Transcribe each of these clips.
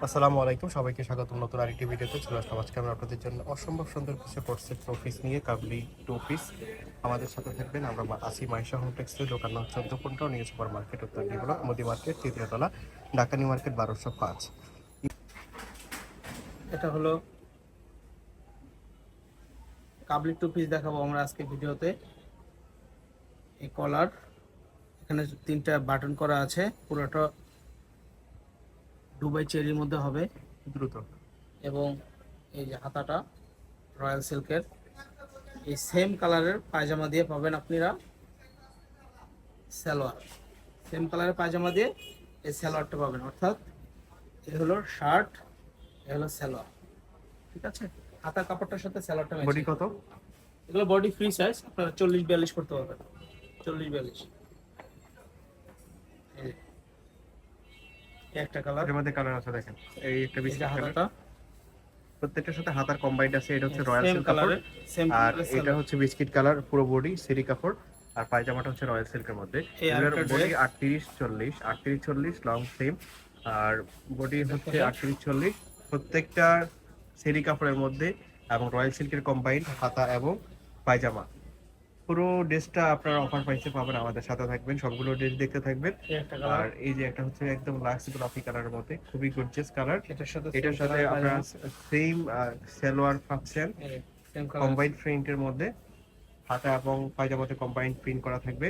আসসালামু আলাইকুম, সবাইকে স্বাগতম নতুন আরেকটি ভিডিওতে। চলে আসলাম আজকে আমরা আপনাদের জন্য অসম্ভব সুন্দর কিছু কোর্সের টু পিস নিয়ে। কাবলি টু পিস আমাদের সাথে থাকবেন। আমরা আসি মাইশা হোম টেক্সটাইল, দোকান নাম 14 নিউ সুপার মার্কেট, উত্তর ডি ব্লক, মোদি মার্কেট, তৃতীয়তলা, ঢাকা নিউ মার্কেট 1205। এটা হলো কাবলি টু পিস দেখাবো আমরা আজকে ভিডিওতে। এই কলার, এখানে তিনটা বাটন করা আছে, পুরোটা দুবাই চেরির মধ্যে হবে। দ্রুত এবং এই যে হাতাটা রয়্যাল সিল্কের, এই সেম কালারের পায়জামা দিয়ে পাবেন আপনারা সালোয়ার। সেম কালারের পায়জামা দিয়ে এই সালোয়ারটা পাবেন, অর্থাৎ এ হলো শার্ট, এ হলো সালোয়ার। ঠিক আছে, হাতার কাপড়টার সাথে সালোয়ারটা বডি ম্যাচিং। কত? এগুলো বডি ফ্রি সাইজ, আপনারা 40-42 করতে পারবেন। 40-42 একটা কালার। এর মধ্যে কালার আছে, দেখেন এই একটা এই যে বিস্কিট কালার। হাতাটা প্রত্যেকটার সাথে হাতার কম্বাইন্ড আছে। এটা হচ্ছে রয়্যাল সেম সিল্ক কাপড়, কালারের, সেম আর কালারের এটা সালোয়ার। হচ্ছে বিস্কিট কালার, পুরো বডি সেরি কাপড়। আর পায়জামাটা হচ্ছে রয়্যাল সিল্কের মধ্যে। এই এগুলোর আরেকটা বডি ড্রেস 38-40 লং সেম, আর বডি হচ্ছে দেখেন, 38-40, প্রত্যেকটা সেরি কাপড়ের মধ্যে, এবং রয়্যাল সিল্কের কম্বাইন্ড হাতা এবং পায়জামা। পুরো ড্রেসটা আপনারা অফার প্রাইসে পাবেন। আমাদের সাথে থাকবেন, সবগুলো ড্রেস দেখতে থাকবেন। এই একটা আর কালার। এই যে একটা হচ্ছে একদম লাক্স গোলাপি কালারের মধ্যে, খুবই গর্জিয়াস কালার। এটার সাথে সেম এটার সাথে কালারের আপনারা পায়জামা, সেম সালোয়ার পাচ্ছেন, সেম কালার। কম্বাইন্ড প্রিন্টের মধ্যে। হাতা এবং পায়জামাতে কম্বাইন্ড প্রিন্ট করা থাকবে।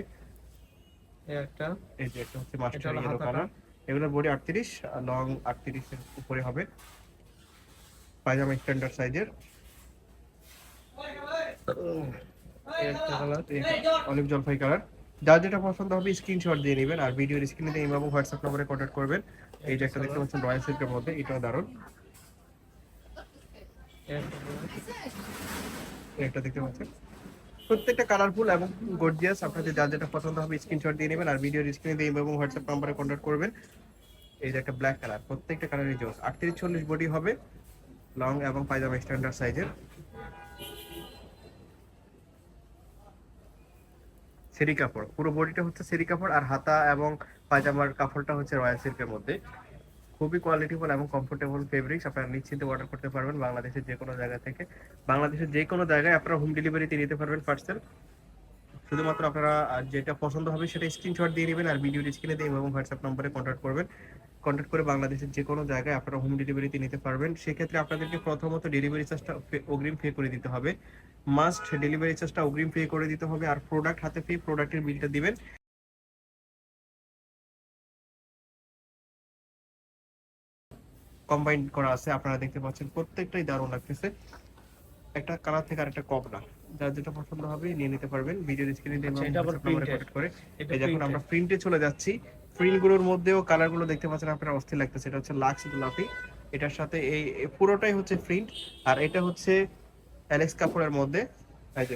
এই একটা, এই যে একটা হচ্ছে এটা মাস্টার হলো ইয়েলো হাতাটা। কালার। এগুলোর বডি 38, লং 38 এর উপরে হবে। পায়জামা স্ট্যান্ডার্ড সাইজের। এই একটা কালার। অলিভ জলপাই কালার। যার যেটা পছন্দ হবে স্ক্রিনশট দিয়ে নেবেন, আর ভিডিওর স্ক্রিনে দিয়ে এবং হোয়াটসঅ্যাপ নম্বরে কন্ট্যাক্ট করবেন। এই যে একটা দেখতে পাচ্ছেন রয়্যাল সিল্কের মধ্যে, এটাও দারুণ। এই একটা কালার। এই একটা দেখতে পাচ্ছেন, প্রত্যেকটা কালারফুল এবং গর্জিয়াস। আপনাদের যার যেটা পছন্দ হবে স্ক্রিনশট দিয়ে নেবেন, আর ভিডিওর স্ক্রিনে দিয়ে এবং হোয়াটসঅ্যাপ নম্বরে কন্ট্যাক্ট করবেন। এই যে একটা ব্ল্যাক কালার, প্রত্যেকটা কালারই জোস। 38-40 বডি হবে, লং এবং পায়জামা স্ট্যান্ডার্ড সাইজের। সেরি কাপড়, পুরো বডিটা হচ্ছে সেরি কাপড়, আর হাতা এবং পায়জামার কাপড়টা হচ্ছে রয়্যাল সিল্কের মধ্যে। খুবই কোয়ালিটিফুল এবং কমফোর্টেবল ফেব্রিক্স। আপনারা নিশ্চিন্তে অর্ডার করতে পারবেন বাংলাদেশের যে কোনো জায়গা থেকে। বাংলাদেশের যে কোনো জায়গায় আপনারা হোম ডেলিভারিতে নিতে পারবেন পার্সেল। শুধুমাত্র আপনারা যেটা পছন্দ হবে সেটা স্ক্রিনশট দিয়ে নেবেন, আর ভিডিওর স্ক্রিনে দিয়ে এবং হোয়াটসঅ্যাপ নম্বরে কন্ট্যাক্ট করবেন। কন্ট্যাক্ট করে বাংলাদেশের যে কোনো জায়গায় আপনারা হোম ডেলিভারিতে নিতে পারবেন। সেক্ষেত্রে আপনাদেরকে প্রথমত ডেলিভারি চার্জটা অগ্রিম পে করে দিতে হবে। মাস্ট ডেলিভারি চার্জটা অগ্রিম পে করে দিতে হবে, আর প্রোডাক্ট হাতে পেয়ে প্রোডাক্টের বিলটা দিবেন। কম্বাইন করা আছে, আপনারা দেখতে পাচ্ছেন প্রত্যেকটাই দারুণ লাগতেছে। একটা কালার থেকে আরেকটা কম না। যার যেটা পছন্দ হবে নিয়ে নিতে পারবেন। ভিডিও স্ক্রিনে দিয়ে আচ্ছা, এবং এটা আবার হোয়াটসঅ্যাপ নম্বরে প্রিন্টেড। কন্ট্যাক্ট করে। এটা এই যে এখন আমরা প্রিন্টেড। প্রিন্টে চলে যাচ্ছি। প্রিন্টগুলোর মধ্যেও কালারগুলো দেখতে পাচ্ছেন আপনারা, অস্থির লাগতেছে। এটা হচ্ছে লাক্স গোলাপি, এটার সাথে এই পুরোটাই হচ্ছে প্রিন্ট। আর এটা হচ্ছে অ্যালেক্স কাপড়ের মধ্যে। এই যে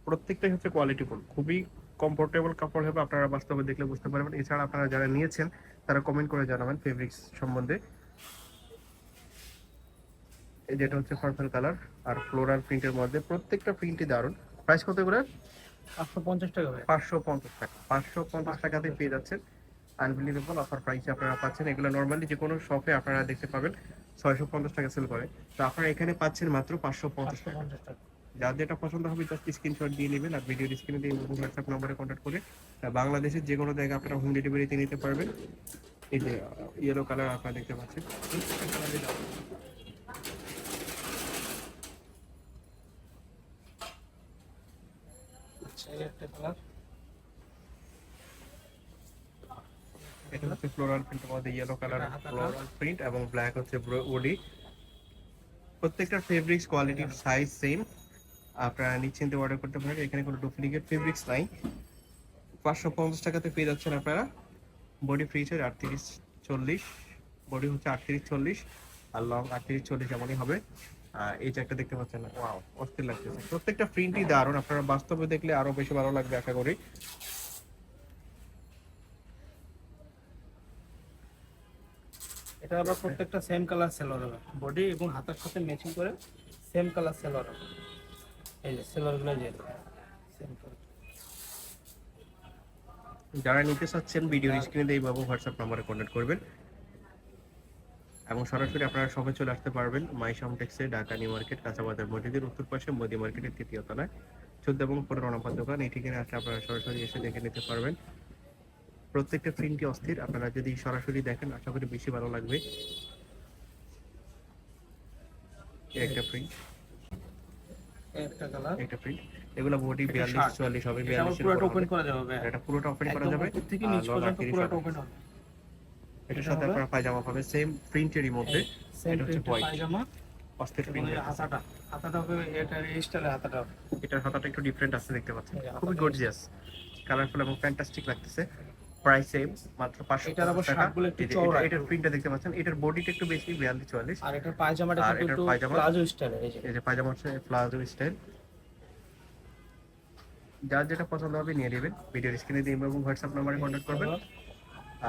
প্রত্যেকটাই হচ্ছে কোয়ালিটিফুল, খুবই কমফোর্টেবল কাপড় হবে। আপনারা বাস্তবে দেখলে বুঝতে পারবেন। এছাড়া আপনারা যারা নিয়েছেন তারা কমেন্ট করে জানাবেন ফেব্রিক্স সম্বন্ধে। এই যেটা হচ্ছে পার্পল কালার আর ফ্লোরাল প্রিন্টের মধ্যে, প্রত্যেকটা প্রিন্টই দারুণ। প্রাইস কত করে? 850 টাকা ভাই। 550 টাকা। 550 টাকাতে পেয়ে যাচ্ছেন। আনবিলিভেবল অফার প্রাইসে আপনারা পাচ্ছেন। এগুলো নর্মালি যে কোনো শপে আপনারা দেখতে পাবেন 650 টাকা সেল করে, তো আপনারা এখানে পাচ্ছেন মাত্র 550 টাকা। 550 টাকা। যার যেটা পছন্দ হবে জাস্ট স্ক্রিনশট দিয়ে নেবেন, আর ভিডিওর স্ক্রিনে দিয়ে হোয়াটসঅ্যাপ নম্বরে কন্ট্যাক্ট করে বাংলাদেশের যে কোনো জায়গায় আপনারা হোম ডেলিভারিতে নিতে পারবেন। এই যে ইয়েলো কালার আপনারা দেখতে পাচ্ছেন, প্রত্যেকটা কালারই দারুণ। আচ্ছা, এই একটা কালার। এটা হচ্ছে ফ্লোরাল প্রিন্টের মধ্যে ইয়েলো কালার, এটা হাতাটা। ফ্লোরাল প্রিন্ট, এবং ব্ল্যাক হচ্ছে বডি। প্রত্যেকটা ফেব্রিক্স কোয়ালিটি সাইজ সেম। আপনারা নিশ্চিন্তে অর্ডার করতে পারেন, এখানে কোনো ডুপ্লিকেট ফেব্রিক্স নাই। 550 টাকাতে পেয়ে যাচ্ছেন আপনারা। বডি ফ্রি সাইজ 38-40, বডি হচ্ছে 38-40, আর লং 38-40 এমনই হবে। এই যে একটা দেখতে পাচ্ছেন, ওয়াও অস্থির লাগতেছে। প্রত্যেকটা প্রিন্টই দারুণ, আপনারা বাস্তবে দেখলে আরো বেশি ভালো লাগবে আশা করি। এটা আবার প্রত্যেকটা সেম কালার সেলোয়ার হবে, বডি এবং হাতার সাথে ম্যাচিং করে সেম কালার সেলোয়ার হবে। এই যে সেলোয়ারগুলো যে সেম কালার। যারা নিতে চাচ্ছেন ভিডিওর স্ক্রিনে দিয়ে এবং হোয়াটসঅ্যাপ নম্বরে কন্ট্যাক্ট করবেন। এবং সরাসরি আপনারা সবাই চলে আসতে পারবেন মাই সামটেক্সে, ঢাকা নিউ মার্কেট, কাঁচাবাজার মসজিদের উত্তর পাশে, মোদি মার্কেটের ৩য় তলায় ১৪ এবং ১৫ নম্বর দোকান। এই ঠিকানায় আসলে আপনারা সরাসরি এসে দেখে নিতে পারবেন। প্রত্যেকটা প্রিন্টই অস্থির, আপনারা যদি সরাসরি দেখেন আশা করি বেশি ভালো লাগবে। এই একটা প্রিন্ট, একটা কালার, একটা প্রিন্ট, এগুলো বডি এটা ৪২ শার্ট। ৪৪ হবে, এটা আবার ৪২ এর পুরোটা উপর ওপেন হবে। করা যাবে ভাই, এটা পুরোটা ওপেন করা একদম যাবে, উপর থেকে আর নিচ লং পর্যন্ত ৩৮ পুরোটা হবে। ওপেন হবে। এটার এটা সাথে হবে আপনারা পায়জামা পাবেন সেম প্রিন্টেরই মধ্যে। সেম এটা হচ্ছে প্রিন্টের হোয়াইট, পায়জামা অস্থির এবং প্রিন্ট। এই যে হাতাটা, হাতাটা হবে এটা এই স্টাইলে হাতাটা হবে। এটার হাতাটা একটু ডিফারেন্ট আছে, দেখতে পাচ্ছেন, এই যে খুবই হাতাটা গর্জিয়াস, কালারফুল এবং ফ্যান্টাস্টিক লাগতেছে। প্রাইস সেম, মাত্র এটার আবার ৫৫০ টাকা। শার্টগুলো একটু এই যে চওড়া এটার একটু। প্রিন্টটা দেখতে পাচ্ছেন, এটার বডিটা একটু বেশি ৪২ ৪৪, আর এটার পায়জামাটা আর কিন্তু এটার একটু পায়জামা প্লাজো স্টাইলের, এই যে এই যে পায়জামা হচ্ছে প্লাজো স্টাইল। যার যেটা পছন্দ হবে নিয়ে নেবেন, ভিডিওর স্ক্রিনে দিয়ে এবং হোয়াটসঅ্যাপ নাম্বারে কন্ট্যাক্ট করবেন।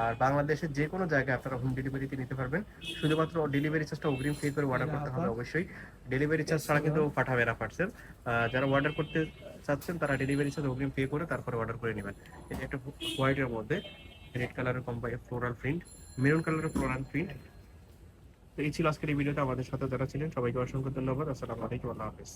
আর বাংলাদেশের যে কোনো জায়গায় আপনারা হোম ডেলিভারিতে নিতে পারবেন। শুধুমাত্র ডেলিভারি চার্জটা অগ্রিম পে করে অর্ডার করতে হবে অবশ্যই। ডেলিভারি চার্জ ছাড়া কিন্তু পাঠাবে না পার্সেল। যারা অর্ডার করতে চাচ্ছেন তারা ডেলিভারি চার্জ অগ্রিম পে করে তারপরে অর্ডার করে নেবেন। এই যে একটা হোয়াইটের মধ্যে রেড কালারের কোম্পানি ফ্লোরাল প্রিন্ট, মেরুন কালারের ফ্লোরাল প্রিন্ট। তো এই ছিল আজকের এই ভিডিওতে। আমাদের সাথে যারা ছিলেন সবাইকে অসংখ্য ধন্যবাদ। আসসালামু আলাইকুম, আল্লাহ হাফেজ।